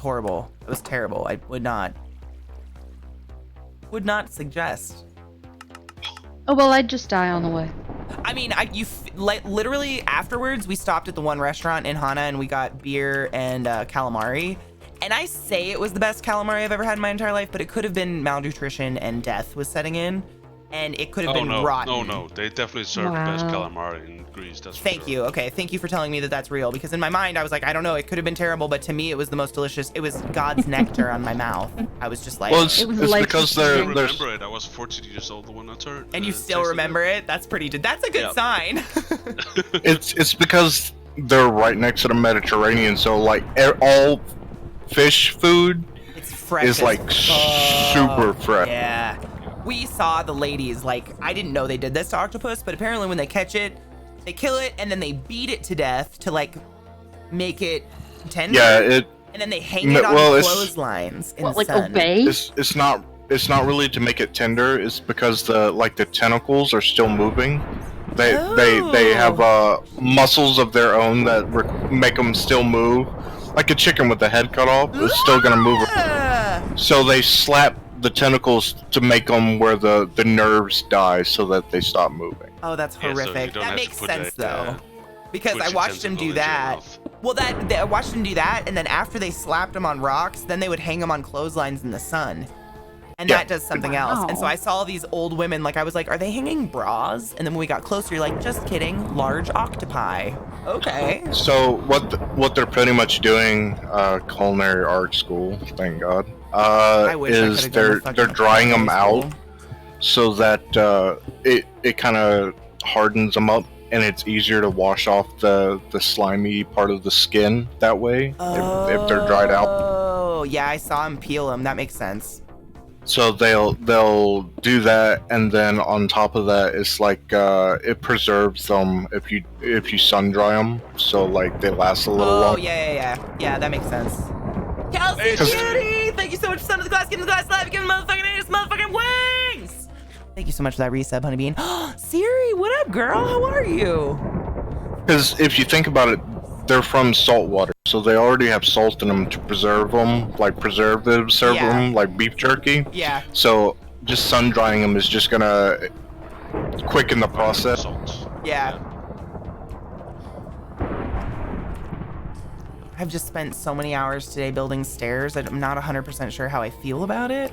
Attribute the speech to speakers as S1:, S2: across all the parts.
S1: horrible. It was terrible. I would not suggest.
S2: Oh, well, I'd just die on the way.
S1: I mean, literally afterwards, we stopped at the one restaurant in Hana and we got beer and calamari. And I say it was the best calamari I've ever had in my entire life, but it could have been malnutrition and death was setting in. And it could have been rotten.
S3: No, they definitely serve the best calamari in Greece. That's for
S1: Thank you. Okay, thank you for telling me that that's real. Because in my mind, I was like, I don't know, it could have been terrible, but to me, it was the most delicious. It was God's nectar on my mouth. I was just like,
S4: well, it's because
S3: I
S4: they're.
S3: remember it. I was 14 years old when I turned.
S1: and you still remember it? That's pretty. That's a good sign.
S4: It's because they're right next to the Mediterranean, so like all fish food
S1: It's fresh.
S4: is like super fresh.
S1: Yeah. We saw the ladies, like, I didn't know they did this to octopus, but apparently when they catch it, they kill it and then they beat it to death to like make it tender.
S4: Yeah,
S1: and then they hang it on clotheslines in the
S2: Like
S1: sun.
S2: obey?
S4: it's not really to make it tender. It's because the tentacles are still moving. They have muscles of their own that make them still move. Like a chicken with the head cut off, it's still gonna move. So they slap the tentacles to make them where the nerves die so that they stop moving.
S1: Oh, that's horrific.
S3: So
S1: that makes sense though. Because I
S3: Twitch
S1: watched him do that. Well, I watched him do that, and then after they slapped him on rocks, then they would hang him on clotheslines in the sun. And that does something else. And so I saw these old women, like I was like, are they hanging bras? And then when we got closer, you're like, just kidding, large octopi. Okay.
S4: So what they're pretty much doing, culinary art school, thank God, is they're drying them out so that it kind of hardens them up and it's easier to wash off the slimy part of the skin that way if they're dried out.
S1: Oh yeah, I saw him peel them. That makes sense.
S4: So they'll do that, and then on top of that, it's like it preserves them if you sun dry them, so like they last a little longer.
S1: Yeah, that makes sense. ClassyKatie, thank you so much, son of the class, give him the class live, give him motherfucking wings. Thank you so much for that resub, Honeybean. Siri, what up, girl? How are you?
S4: Because if you think about it, they're from salt water, so they already have salt in them to preserve them, like preservatives, serve them like beef jerky.
S1: Yeah.
S4: So just sun drying them is just gonna quicken the process.
S1: Yeah. I've just spent so many hours today building stairs that I'm not 100% sure how I feel about it.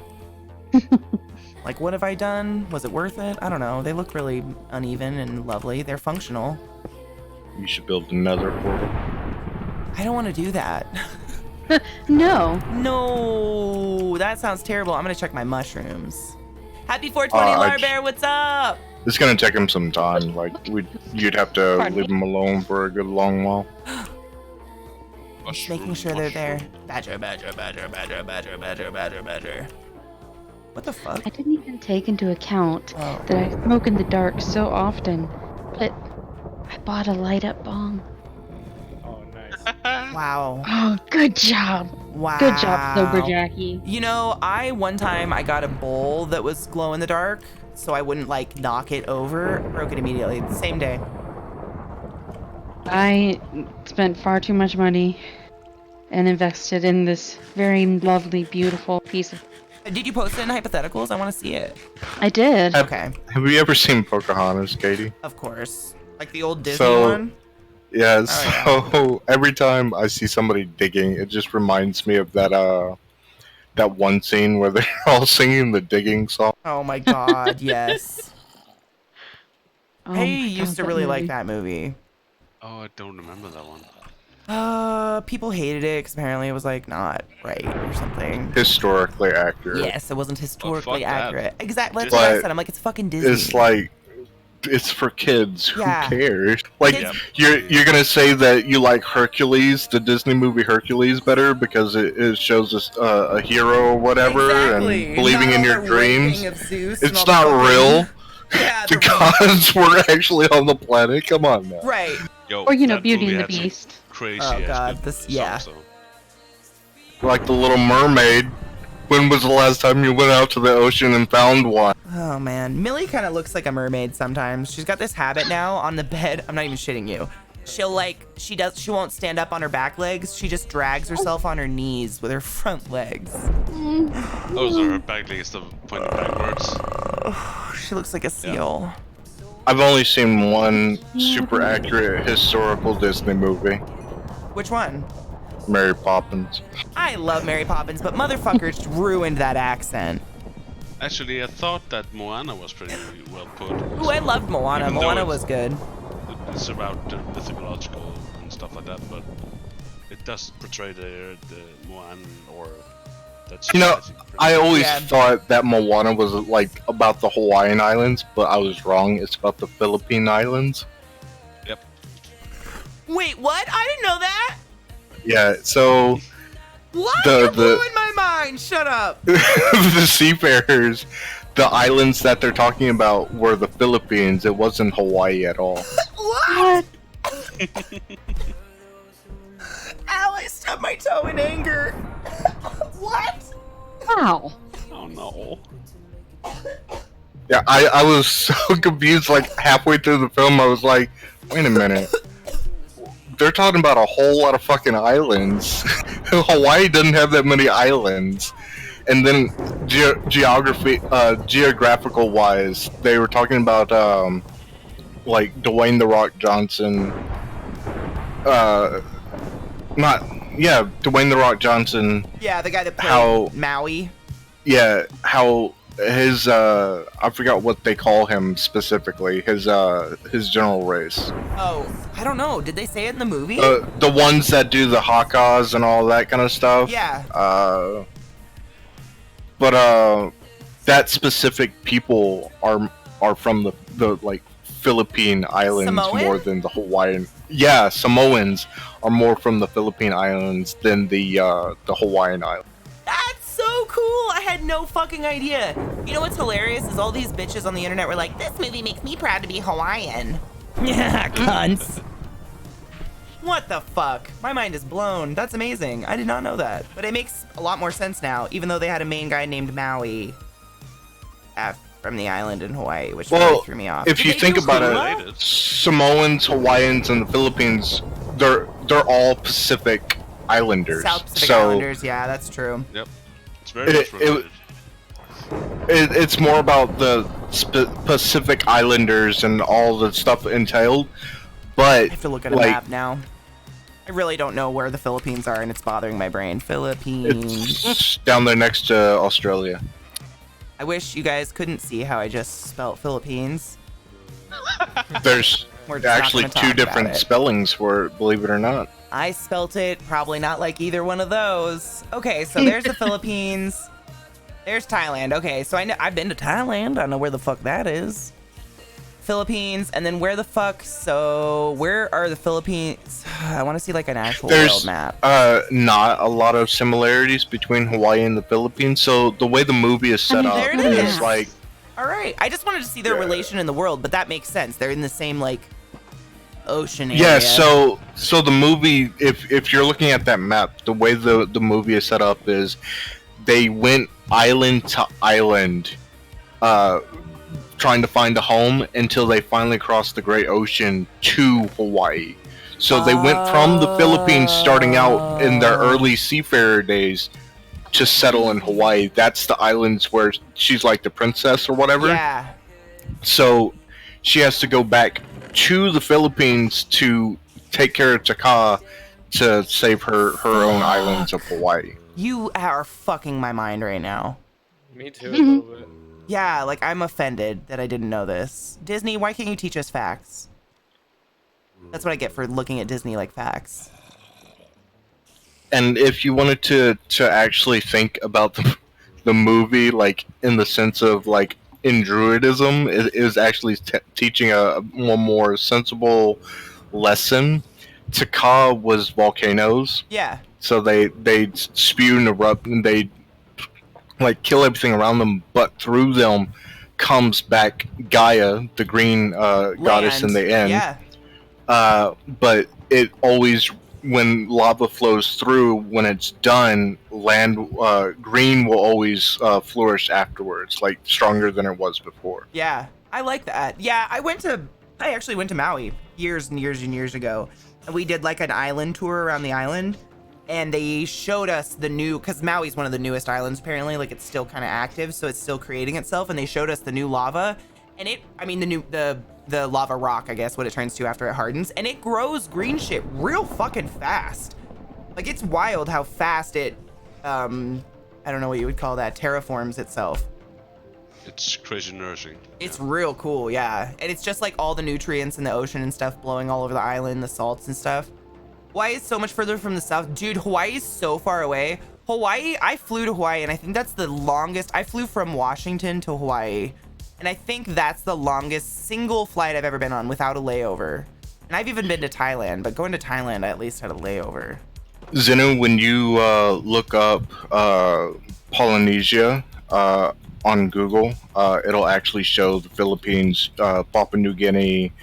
S1: Like, what have I done? Was it worth it? I don't know. They look really uneven and lovely. They're functional.
S4: You should build another portal.
S1: I don't want to do that.
S2: No.
S1: No, that sounds terrible. I'm gonna check my mushrooms. Happy 420, Lar Bear, what's up?
S4: It's gonna take him some time. Like you'd have to leave him alone for a good long while.
S1: Just making sure they're there. Badger. What the fuck?
S2: I didn't even take into account that I smoke in the dark so often, but I bought a light up bong.
S5: Oh, nice.
S1: Wow.
S2: Oh, good job.
S1: Wow.
S2: Good job, Sober Jackie.
S1: You know, one time I got a bowl that was glow in the dark, so I wouldn't like knock it over. Broke it immediately the same day.
S2: I spent far too much money and invested in this very lovely, beautiful piece of...
S1: Did you post it in hypotheticals? I want to see it.
S2: I did.
S1: Okay.
S4: Have you ever seen Pocahontas, Katie?
S1: Of course. Like the old Disney one?
S4: Yeah, so every time I see somebody digging, it just reminds me of that one scene where they're all singing the digging song.
S1: Oh my god, yes. I used to really like
S2: movie.
S1: that movie.
S3: Oh, I don't remember that one.
S1: People hated it because apparently it was like not right or something.
S4: Historically accurate.
S1: Yes, it wasn't historically
S3: fuck that.
S1: accurate. Exactly. That's what I said. I'm like, it's fucking Disney.
S4: It's like, it's for kids.
S1: Yeah.
S4: Who cares? Like,
S3: Yeah.
S4: you're gonna say that you like Hercules, the Disney movie Hercules, better because it shows us a hero or whatever,
S1: Exactly.
S4: and believing
S1: Not
S4: in
S1: all
S4: your
S1: the
S4: dreams.
S1: raping of Zeus and
S4: It's
S1: all
S4: not
S1: the
S4: real.
S1: Yeah,
S4: The gods were actually on the planet. Come on now.
S1: right.
S3: Yo,
S2: Or, you know,
S3: that
S2: Beauty
S3: movie
S2: and the
S3: had some
S2: Beast.
S3: Crazy
S1: Oh,
S3: ass
S1: God,
S3: good
S1: this-
S3: songs,
S1: yeah.
S3: though.
S4: Like the Little Mermaid. When was the last time you went out to the ocean and found one?
S1: Oh man, Millie kind of looks like a mermaid sometimes. She's got this habit now on the bed. I'm not even shitting you. she'll like she won't stand up on her back legs. She just drags herself on her knees with her front legs.
S3: Oh, so her back leg is still pointing backwards.
S1: She looks like a seal.
S4: I've only seen one super accurate historical Disney movie,
S1: Which one?
S4: Mary Poppins.
S1: I love Mary Poppins, but motherfuckers ruined that accent.
S3: Actually, I thought that Moana was pretty well put.
S1: Ooh, I loved Moana.
S3: Even though
S1: Moana
S3: it's-
S1: was good.
S3: It's about the mythological and stuff like that, but it does portray the Moana or that.
S4: You know,
S3: society pretty
S4: I
S3: well.
S4: always
S1: Yeah.
S4: thought that Moana was like about the Hawaiian Islands, but I was wrong. It's about the Philippine Islands.
S3: Yep.
S1: Wait, what? I didn't know that.
S4: Yeah, so
S1: What?
S4: The-
S1: You're
S4: the-
S1: blowing my mind. Shut up.
S4: the seafarers, the islands that they're talking about were the Philippines. It wasn't Hawaii at all.
S1: What? Ow, I stubbed my toe in anger. What?
S2: Wow.
S3: Oh no.
S4: Yeah, I was so confused. Like halfway through the film, I was like, "Wait a minute, they're talking about a whole lot of fucking islands. Hawaii doesn't have that many islands." And then geographical wise, they were talking about like Dwayne the Rock Johnson. Dwayne the Rock Johnson.
S1: Yeah, the guy that played
S4: How-
S1: Maui.
S4: Yeah, how his I forgot what they call him specifically. His general race.
S1: Oh, I don't know. Did they say it in the movie?
S4: The ones that do the Hakas and all that kind of stuff.
S1: Yeah.
S4: But that specific people are from the like Philippine Islands
S1: Samoan?
S4: more than the Hawaiian. Yeah, Samoans are more from the Philippine Islands than the Hawaiian Islands.
S1: That's so cool. I had no fucking idea. You know what's hilarious is all these bitches on the internet were like, this movie makes me proud to be Hawaiian. Yeah, cunts. What the fuck? My mind is blown. That's amazing. I did not know that. But it makes a lot more sense now, even though they had a main guy named Maui from the island in Hawaii, which really
S4: Well,
S1: threw me off.
S4: if
S1: Did
S4: you
S1: they
S4: think
S1: do
S4: about it,
S1: Hula?
S3: Related.
S4: Samoans, Hawaiians, and the Philippines, they're all Pacific Islanders.
S1: South Pacific
S4: so
S1: Islanders, yeah, that's true.
S3: Yep. It's very much related.
S4: it's more about the Pacific Islanders and all the stuff entailed. But
S1: I have to look at a
S4: like,
S1: map now. I really don't know where the Philippines are, and it's bothering my brain. Philippines.
S4: it's down there next to Australia.
S1: I wish you guys couldn't see how I just spelt Philippines.
S4: There's
S1: We're just not
S4: actually
S1: gonna talk
S4: two
S1: about
S4: different
S1: it.
S4: spellings for it, believe it or not.
S1: I spelt it probably not like either one of those. Okay, so there's the Philippines. There's Thailand. Okay, so I've been to Thailand. I know where the fuck that is. Philippines, and then where the fuck? So where are the Philippines? I want to see like an actual world
S4: There's
S1: map.
S4: not a lot of similarities between Hawaii and the Philippines. So the way the movie is set up
S1: there it
S4: is
S1: is.
S4: like
S1: All right, I just wanted to see their
S4: Yeah.
S1: relation in the world, but that makes sense. They're in the same like ocean area.
S4: yeah. So the movie, if you're looking at that map, the way the movie is set up is they went island to island, trying to find a home until they finally crossed the Great Ocean to Hawaii. So they went from the Philippines, starting out in their early seafarer days, to settle in Hawaii. That's the islands where she's like the princess or whatever.
S1: Yeah.
S4: So she has to go back to the Philippines to take care of Taka to save her own islands of Hawaii.
S1: You are fucking my mind right now.
S5: Me too, a little bit.
S1: Yeah, like I'm offended that I didn't know this. Disney, why can't you teach us facts? That's what I get for looking at Disney like facts.
S4: And if you wanted to actually think about the movie, like in the sense of like in Druidism, it is actually teaching a more sensible lesson. Taka was volcanoes,
S1: Yeah.
S4: so they spew and erupt, and they like kill everything around them, but through them comes back Gaia, the green goddess in
S1: Land.
S4: the end.
S1: Yeah.
S4: But it always, when lava flows through, when it's done, green will always flourish afterwards, like stronger than it was before.
S1: Yeah. I like that. Yeah, I actually went to Maui years and years and years ago. And we did like an island tour around the island. And they showed us the new, because Maui's one of the newest islands, apparently. Like, it's still kind of active, so it's still creating itself. And they showed us the new lava. And the lava rock, I guess, what it turns to after it hardens. And it grows green shit real fucking fast. Like, it's wild how fast it, I don't know what you would call that, terraforms itself.
S3: It's crazy nourishing.
S1: It's real cool, yeah. And it's just like all the nutrients in the ocean and stuff blowing all over the island, the salts and stuff. Hawaii is so much further from the south. Dude, Hawaii is so far away. Hawaii, I flew to Hawaii, and I think that's the longest. I flew from Washington to Hawaii, and I think that's the longest single flight I've ever been on without a layover. And I've even been to Thailand, but going to Thailand, I at least had a layover.
S4: Zenu, when you look up Polynesia on Google, it'll actually show the Philippines, Papua New Guinea,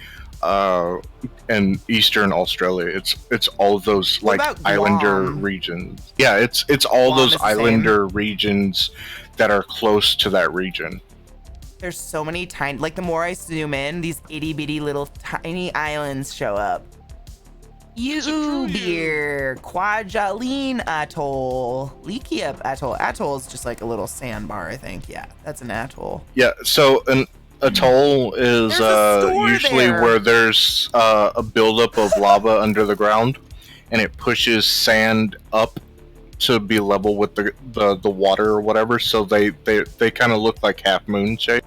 S4: and Eastern Australia. It's all of those like islander regions. Yeah, it's all those islander regions that are close to that region.
S1: There's so many tiny, like the more I zoom in, these itty bitty little tiny islands show up. Beer, Kwajalein Atoll, Likiep Atoll. Atoll is just like a little sandbar, I think. Yeah, that's an atoll.
S4: Yeah, so an atoll is usually
S1: there.
S4: where there's a buildup of lava under the ground, and it pushes sand up to be level with the water or whatever. So they kind of look like half moon shape.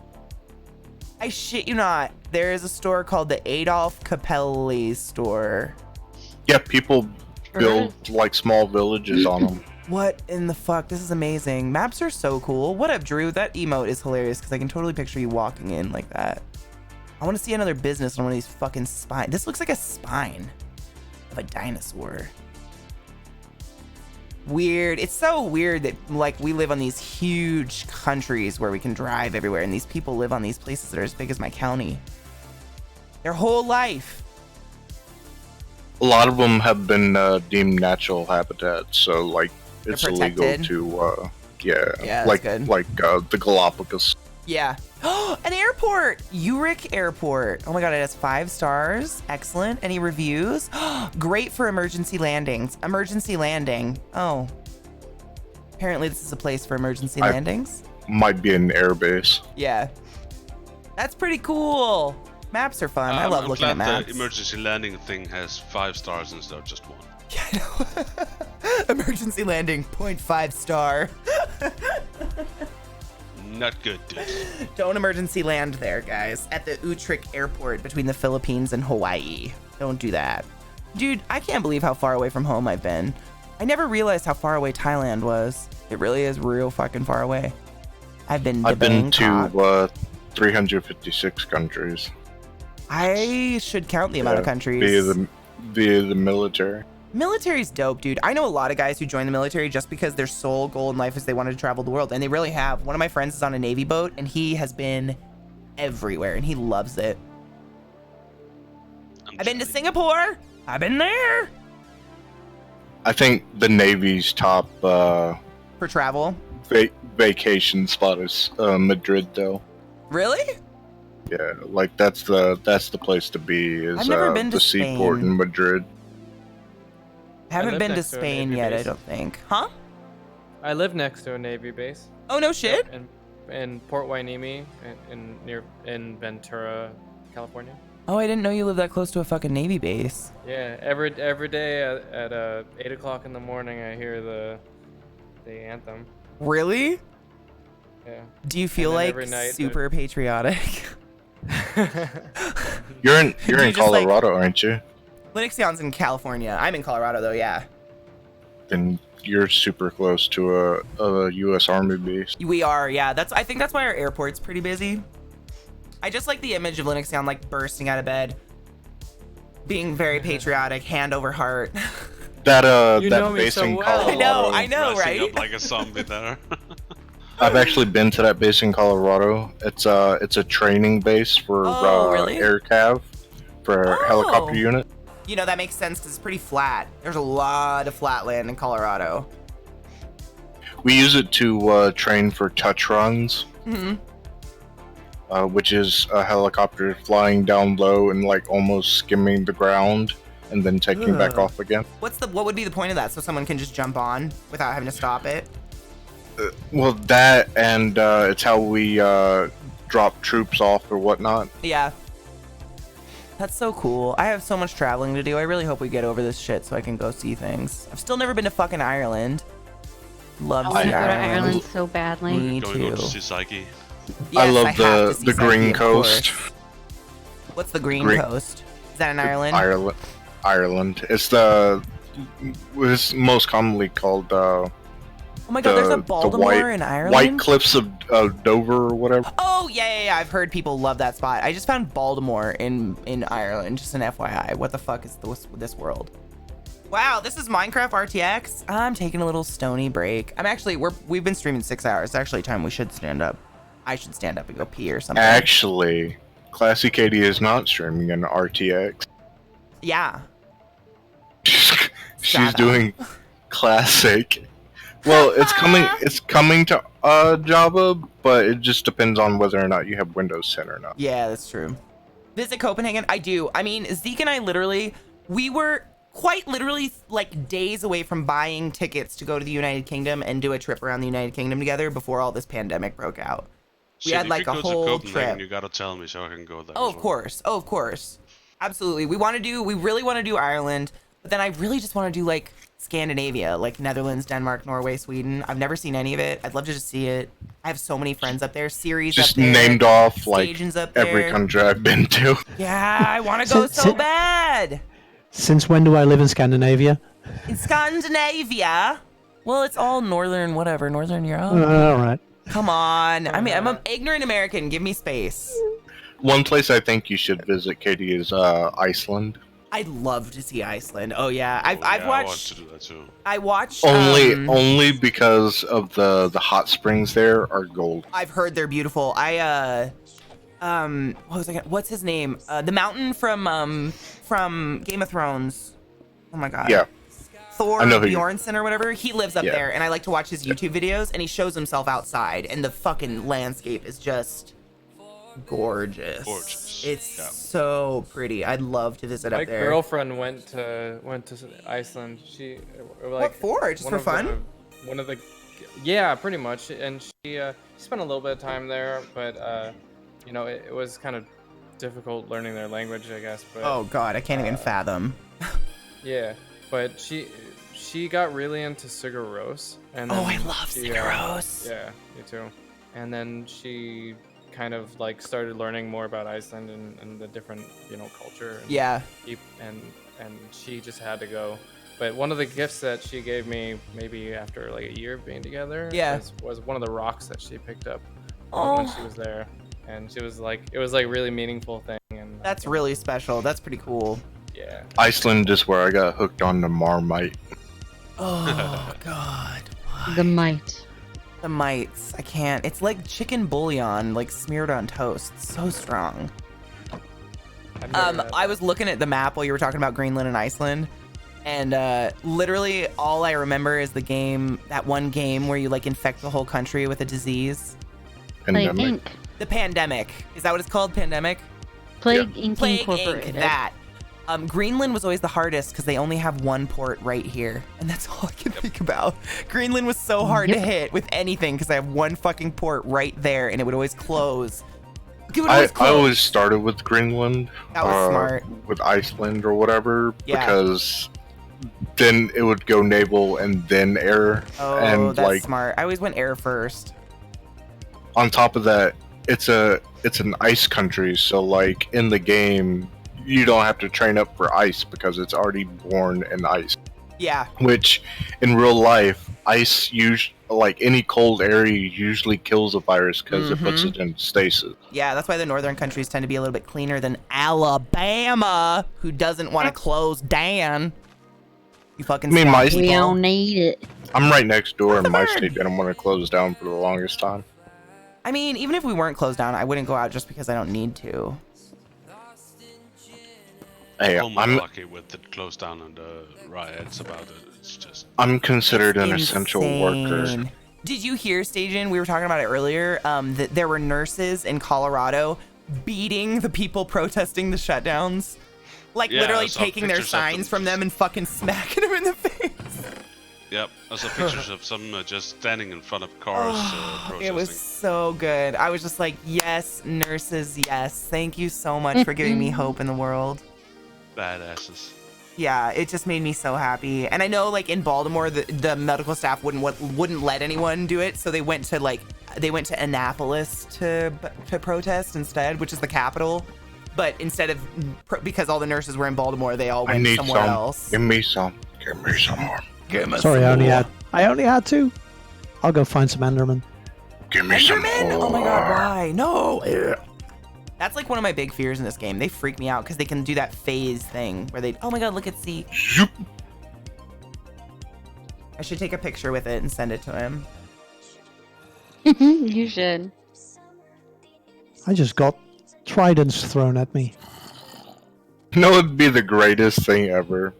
S1: I shit you not. There is a store called the Adolf Capelli store.
S4: Yeah, people build like small villages on them.
S1: What in the fuck? This is amazing. Maps are so cool. What up, Drew? That emote is hilarious because I can totally picture you walking in like that. I want to see another business on one of these fucking spines. This looks like a spine of a dinosaur. Weird. It's so weird that like we live on these huge countries where we can drive everywhere, and these people live on these places that are as big as my county. Their whole life.
S4: A lot of them have been deemed natural habitats, so like it's illegal
S1: protected.
S4: to
S1: Yeah,
S4: like
S1: that's good.
S4: like the Galapagos.
S1: Yeah. An airport! Urich Airport. Oh my god, it has 5 stars. Excellent. Any reviews? Great for emergency landings. Emergency landing. Oh. Apparently this is a place for emergency landings.
S4: Might be an air base.
S1: Yeah. That's pretty cool. Maps are fun. I love looking at maps.
S3: The emergency landing thing has 5 stars instead of just 1.
S1: Yeah, I know. Emergency landing, 0.5 star.
S3: Not good, dude.
S1: Don't emergency land there, guys. At the Utrecht Airport between the Philippines and Hawaii. Don't do that. Dude, I can't believe how far away from home I've been. I never realized how far away Thailand was. It really is real fucking far away. I've been to Bangkok.
S4: 356 countries.
S1: I should count the amount of countries.
S4: Via the military.
S1: Military's dope, dude. I know a lot of guys who join the military just because their sole goal in life is they wanted to travel the world, and they really have. One of my friends is on a Navy boat, and he has been everywhere, and he loves it. I've been to Singapore. I've been there.
S4: I think the Navy's top
S1: For travel.
S4: vacation spot is Madrid, though.
S1: Really?
S4: Yeah, like that's the place to be. Is
S1: I've never been to
S4: the seaport
S1: Spain.
S4: in Madrid.
S1: I haven't
S5: live
S1: been to
S5: next to a
S1: Spain
S5: Navy
S1: yet, I
S5: base.
S1: don't think. Huh?
S5: I live next to a Navy base.
S1: Oh, no shit?
S5: In Port Hueneme, in Ventura, California.
S1: Oh, I didn't know you lived that close to a fucking Navy base.
S5: Yeah, every day at 8 o'clock in the morning, I hear the anthem.
S1: Really?
S5: Yeah.
S1: Do you feel
S5: And then
S1: like
S5: every night
S1: super patriotic?
S4: You're in
S1: You just, like-
S4: Colorado, aren't you?
S1: Linuxion's in California. I'm in Colorado, though, yeah.
S4: Then you're super close to a U.S. Army base.
S1: We are, yeah. I think that's why our airport's pretty busy. I just like the image of Linuxion, like, bursting out of bed. Being very patriotic, hand over heart.
S4: That
S5: You know
S4: that
S5: me
S4: base
S5: so
S4: in
S5: well.
S4: Colorado.
S1: I know,
S3: Rising
S1: right?
S3: up like a zombie there.
S4: I've actually been to that base in Colorado. It's a training base for
S1: really?
S4: air cav for
S1: Oh.
S4: helicopter unit.
S1: You know, that makes sense because it's pretty flat. There's a lot of flat land in Colorado.
S4: We use it to train for touch runs.
S1: Mm-hmm.
S4: which is a helicopter flying down low and like almost skimming the ground and then taking back
S1: Ugh.
S4: off again.
S1: What would be the point of that? So someone can just jump on without having to stop it?
S4: Well, that and it's how we drop troops off or whatnot.
S1: Yeah. That's so cool. I have so much traveling to do. I really hope we get over this shit so I can go see things. I've still never been to fucking Ireland. Love
S2: I
S1: to
S2: want
S1: see
S2: to go to
S1: Ireland.
S2: Ireland so badly.
S1: Me
S3: Going
S1: too.
S3: over to see Psyche.
S4: I
S1: Yes,
S4: love
S1: have to see
S4: the
S1: Psyche,
S4: Green
S1: of
S4: Coast.
S1: course. What's the Green
S4: Green-
S1: Coast? Is that in Ireland?
S4: Ireland. It's most commonly called
S1: Oh my god, there's a Baltimore in Ireland?
S4: White Cliffs of Dover or whatever.
S1: Oh, yeah. I've heard people love that spot. I just found Baltimore in Ireland, just an FYI. What the fuck is this world? Wow, this is Minecraft RTX. I'm taking a little stony break. We've been streaming 6 hours. It's actually time we should stand up. I should stand up and go pee or something.
S4: Actually, ClassyKatie is not streaming an RTX.
S1: Yeah.
S4: She's
S1: Shut
S4: doing classic. Well, it's coming to Java, but it just depends on whether or not you have Windows 10 or not.
S1: Yeah, that's true. Visit Copenhagen? I do. I mean, Zeke and I we were quite literally like days away from buying tickets to go to the United Kingdom and do a trip around the United Kingdom together before all this pandemic broke out. We
S3: Shit,
S1: had like
S3: if
S1: a
S3: you go
S1: whole
S3: to Copenhagen,
S1: trip.
S3: You gotta tell me so I can go there.
S1: Oh,
S3: as
S1: of
S3: well.
S1: course. Oh, of course. Absolutely. We really want to do Ireland, but then I really just want to do like Scandinavia, like Netherlands, Denmark, Norway, Sweden. I've never seen any of it. I'd love to just see it. I have so many friends up there. Series
S4: Just
S1: up there.
S4: named off like
S1: Stations up
S4: every
S1: there.
S4: country I've been to.
S1: Yeah, I want to go so bad.
S6: Since when do I live in Scandinavia?
S1: In Scandinavia? Well, it's all northern Europe.
S6: All right.
S1: Come on. I mean, I'm an ignorant American. Give me space.
S4: One place I think you should visit, Katie, is Iceland.
S1: I'd love to see Iceland. Oh yeah, I've
S3: I want
S1: watched.
S3: to do that too.
S1: I watched.
S4: Only because of the hot springs there are gold.
S1: I've heard they're beautiful. What's his name? The mountain from Game of Thrones. Oh my god.
S4: Yeah.
S1: Thor
S4: I know who
S1: Bjornsson or whatever. He lives up
S4: Yeah.
S1: there, and I like to watch his YouTube videos. And he shows himself outside, and the fucking landscape is just gorgeous.
S3: Gorgeous.
S1: It's
S3: Yeah.
S1: so pretty. I'd love to visit
S5: My
S1: up there.
S5: girlfriend went to Iceland. She like
S1: What for? Just
S5: one
S1: for
S5: of
S1: fun?
S5: One of the yeah, pretty much. And she spent a little bit of time there, but you know, it was kind of difficult learning their language, I guess. But
S1: Oh god, I can't even fathom.
S5: yeah, but she got really into Sigur Rós. And
S1: Oh,
S5: then
S1: I love
S5: she,
S1: Sigur Rós.
S5: Yeah, me too. And then she kind of like started learning more about Iceland and the different, you know, culture. And
S1: Yeah.
S5: and she just had to go. But one of the gifts that she gave me, maybe after like a year of being together,
S1: Yeah.
S5: was one of the rocks that she picked up
S1: Oh.
S5: when she was there, and she was like, it was like really meaningful thing. And
S1: That's really special. That's pretty cool.
S5: yeah.
S4: Iceland is where I got hooked on the Marmite.
S1: Oh god.
S2: The might.
S1: The mites. I can't. It's like chicken bouillon, like smeared on toast. It's so strong.
S5: I've never had
S1: I
S5: that.
S1: was looking at the map while you were talking about Greenland and Iceland, and literally all I remember is that one game where you like infect the whole country with a disease.
S2: Plague
S4: Pandemic.
S2: Inc.
S1: The pandemic. Is that what it's called? Pandemic?
S2: Plague Inc.
S1: Plague
S2: Incorporated.
S1: Inc. That. Greenland was always the hardest because they only have one port right here, and that's all I can think about. Greenland was so hard to
S2: Yep.
S1: hit with anything because I have one fucking port right there, and it would always close. It would
S4: I
S1: always close.
S4: always started with Greenland.
S1: That was smart.
S4: With Iceland or whatever,
S1: Yeah.
S4: because then it would go naval and then air.
S1: Oh,
S4: and
S1: that's
S4: like
S1: smart. I always went air first.
S4: on top of that, it's an ice country, so like in the game, you don't have to train up for ice because it's already born in ice.
S1: Yeah.
S4: Which, in real life, ice like any cold area usually kills a virus because it puts it in stasis.
S1: Yeah, that's why the northern countries tend to be a little bit cleaner than Alabama, who doesn't want to close down. You fucking
S4: I mean,
S1: South
S4: my-
S1: people.
S2: We don't need it.
S4: I'm right next door, and my
S1: bird.
S4: state didn't want to close down for the longest time.
S1: I mean, even if we weren't closed down, I wouldn't go out just because I don't need to.
S4: Hey,
S3: Almost
S4: I'm
S3: lucky with the close down and the riots about it. It's just
S4: I'm considered an
S1: It's
S4: essential worker.
S1: insane. Did you hear, Stajan? We were talking about it earlier. That there were nurses in Colorado beating the people protesting the shutdowns, like
S3: Yeah, I
S1: literally
S3: saw
S1: taking their
S3: pictures of
S1: signs
S3: them.
S1: from them and fucking smacking them in the face.
S3: Yep, I saw pictures of some just standing in front of cars protesting.
S1: It was so good. I was just like, yes, nurses, yes. Thank you so much for giving me hope in the world.
S3: Badasses.
S1: Yeah, it just made me so happy. And I know, like, in Baltimore, the medical staff wouldn't let anyone do it, so they went to Annapolis to protest instead, which is the capital. But instead of because all the nurses were in Baltimore, they all went somewhere else.
S4: Give me some. Give me some more.
S6: Sorry, I only had 2. I'll go find some Enderman.
S4: Give me some
S1: Enderman?
S4: more.
S1: Oh my god, why? No. That's like one of my big fears in this game. They freak me out because they can do that phase thing where they. Oh my god, look at C.
S4: Zoop.
S1: I should take a picture with it and send it to him.
S2: You should.
S6: I just got tridents thrown at me.
S4: No, it'd be the greatest thing ever.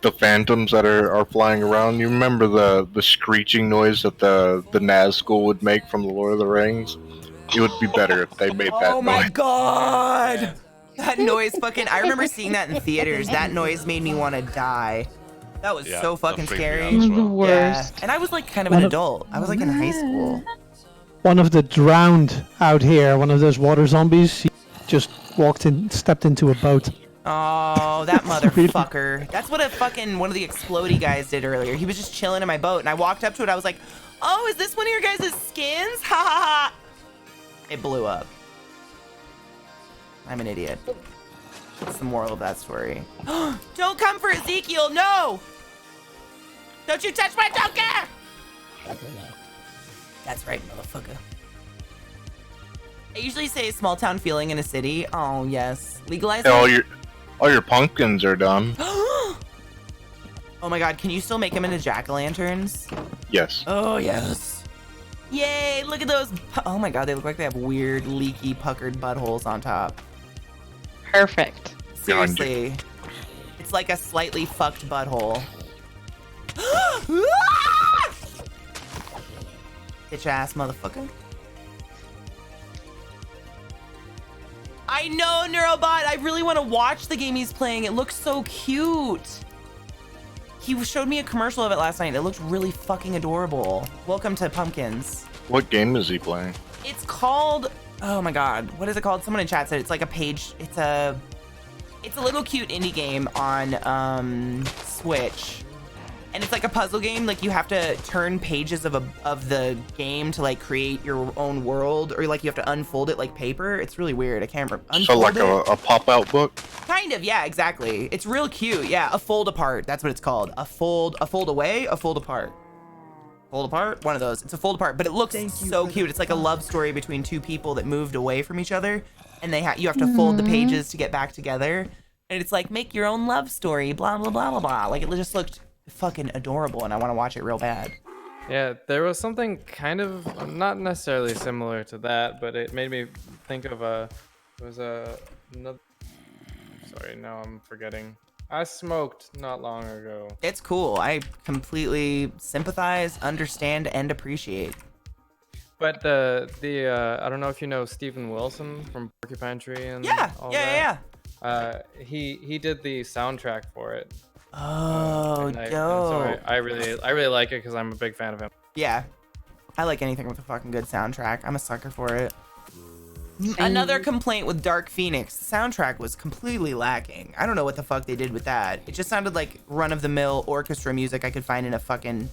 S4: The phantoms that are flying around. You remember the screeching noise that the Nazgul would make from the Lord of the Rings? It would be better if they made that
S1: Oh my
S4: noise.
S1: god! That noise fucking. I remember seeing that in theaters. That noise made me want to die. That was
S3: Yeah,
S1: so
S3: that
S1: fucking
S3: freaked me
S1: scary.
S3: out as well.
S2: The worst.
S1: Yeah. And I was like kind of an adult. I was like in high school.
S6: One of the drowned out here, one of those water zombies, he just stepped into a boat.
S1: Oh, that motherfucker. That's what one of the explodey guys did earlier. He was just chilling in my boat and I walked up to it. I was like, oh, is this one of your guys' skins? Ha ha ha. It blew up. I'm an idiot. That's the moral of that story. Don't come for Ezekiel, no! Don't you touch my Joker! That's right, motherfucker. I usually say small town feeling in a city. Oh, yes. Legalize it?
S4: All your pumpkins are done.
S1: Oh my god, can you still make them into jack-o'-lanterns?
S4: Yes.
S1: Oh, yes. Yay, look at those. Oh my god, they look like they have weird, leaky, puckered buttholes on top.
S2: Perfect.
S1: Seriously. It's like a slightly fucked butthole. Bitch ass motherfucker. I know, Neurobot. I really want to watch the game he's playing. It looks so cute. He showed me a commercial of it last night. It looked really fucking adorable. Welcome to Pumpkins.
S4: What game is he playing?
S1: It's called, oh my god, what is it called? Someone in chat said it's like a page, it's a little cute indie game on Switch. And it's like a puzzle game, like you have to turn pages of the game to like create your own world, or like you have to unfold it like paper. It's really weird. I can't remember.
S4: So like a pop-out book?
S1: Kind of, yeah, exactly. It's real cute. Yeah, a fold apart. That's what it's called. A fold away, a fold apart. Fold apart? One of those. It's a fold apart, but it looks so cute. It's like a love story between two people that moved away from each other, and you have to fold the pages to get back together. And it's like, make your own love story, blah, blah, blah, blah, blah. Like, it just looked fucking adorable, and I want to watch it real bad.
S5: Yeah, there was something kind of not necessarily similar to that, but it made me think of another. Sorry, now I'm forgetting. I smoked not long ago.
S1: It's cool. I completely sympathize, understand, and appreciate.
S5: But the I don't know if you know Steven Wilson from Porcupine Tree and all that. He did the soundtrack for it.
S1: Oh, dope.
S5: So I really like it because I'm a big fan of him.
S1: Yeah, I like anything with a fucking good soundtrack. I'm a sucker for it. Another complaint with Dark Phoenix, the soundtrack was completely lacking. I don't know what the fuck they did with that. It just sounded like run-of-the-mill orchestra music I could find in a fucking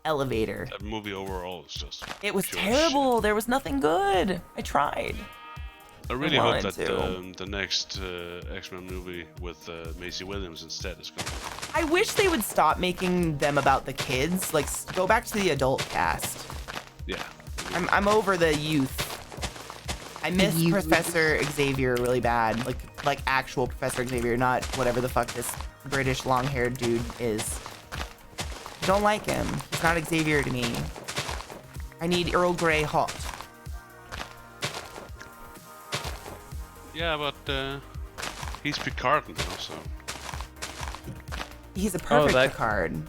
S1: elevator.
S3: That movie overall is just.
S1: It was
S3: pure
S1: terrible.
S3: shit.
S1: There was nothing good. I tried.
S3: I really hope
S1: wanted
S3: that
S1: to.
S3: the next X-Men movie with Maisie Williams instead is going.
S1: I wish they would stop making them about the kids. Like, go back to the adult cast.
S3: Yeah.
S1: I'm over the youth. I miss Professor Xavier really bad. Like actual Professor Xavier, not whatever the fuck this British long-haired dude is. Don't like him. He's not Xavier to me. I need Earl Grey hot.
S3: Yeah, but he's Picard now, so.
S1: He's a perfect
S5: that-
S1: Picard.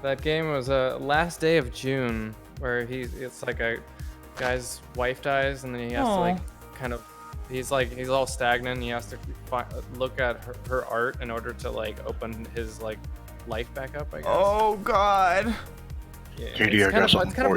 S5: That game was last day of June. where it's like a guy's wife dies, and then he has to like kind of, he's all stagnant. And he has to look at her art in order to like open his like life back up, I guess.
S1: Oh God.
S5: Yeah,
S4: Katie,
S5: it's
S4: I
S5: kind
S4: got
S5: of,
S4: something
S5: it's kind of
S4: for
S5: part